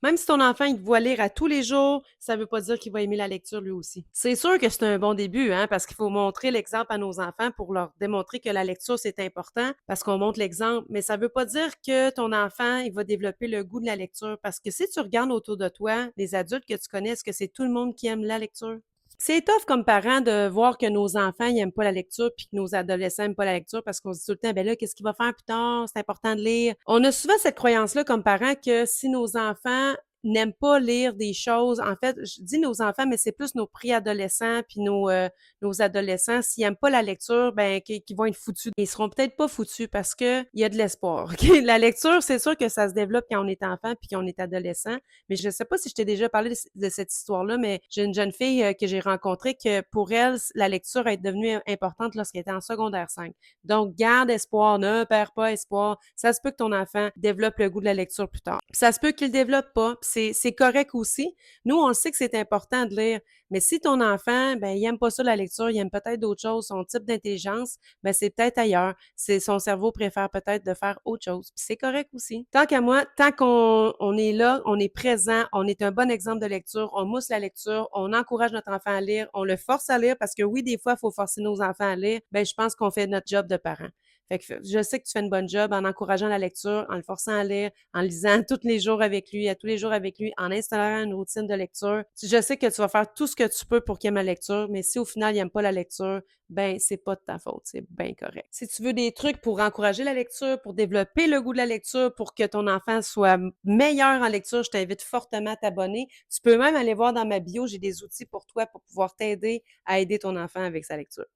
Même si ton enfant, il te voit lire à tous les jours, ça veut pas dire qu'il va aimer la lecture lui aussi. C'est sûr que c'est un bon début, hein, parce qu'il faut montrer l'exemple à nos enfants pour leur démontrer que la lecture, c'est important, parce qu'on montre l'exemple. Mais ça veut pas dire que ton enfant, il va développer le goût de la lecture, parce que si tu regardes autour de toi, les adultes que tu connais, est-ce que c'est tout le monde qui aime la lecture? C'est tough comme parent de voir que nos enfants, ils aiment pas la lecture puis que nos adolescents aiment pas la lecture parce qu'on se dit tout le temps, ben là, qu'est-ce qu'il va faire plus tard? C'est important de lire. On a souvent cette croyance-là comme parents que si nos enfants n'aiment pas lire des choses, en fait, je dis nos enfants, mais c'est plus nos préadolescents puis nos adolescents. S'ils aiment pas la lecture, ben, qu'ils vont être foutus. Ils seront peut-être pas foutus parce que il y a de l'espoir. OK? La lecture, c'est sûr que ça se développe quand on est enfant puis quand on est adolescent. Mais je ne sais pas si je t'ai déjà parlé de cette histoire-là, mais j'ai une jeune fille que j'ai rencontrée que pour elle, la lecture est devenue importante lorsqu'elle était en secondaire 5. Donc, garde espoir, ne perds pas espoir. Ça se peut que ton enfant développe le goût de la lecture plus tard. Puis ça se peut qu'il le développe pas. C'est correct aussi. Nous, on le sait que c'est important de lire. Mais si ton enfant, ben, il aime pas ça la lecture, il aime peut-être d'autres choses, son type d'intelligence, ben, c'est peut-être ailleurs. C'est son cerveau préfère peut-être de faire autre chose. Puis c'est correct aussi. Tant qu'à moi, tant qu'on est là, on est présent, on est un bon exemple de lecture, on mousse la lecture, on encourage notre enfant à lire, on le force à lire parce que oui, des fois, il faut forcer nos enfants à lire. Ben, je pense qu'on fait notre job de parent. Fait que je sais que tu fais une bonne job en encourageant la lecture, en le forçant à lire, en lisant tous les jours avec lui, à tous les jours avec lui, en installant une routine de lecture. Je sais que tu vas faire tout ce que tu peux pour qu'il aime la lecture, mais si au final il aime pas la lecture, ben c'est pas de ta faute, c'est bien correct. Si tu veux des trucs pour encourager la lecture, pour développer le goût de la lecture, pour que ton enfant soit meilleur en lecture, je t'invite fortement à t'abonner. Tu peux même aller voir dans ma bio, j'ai des outils pour toi pour pouvoir t'aider à aider ton enfant avec sa lecture.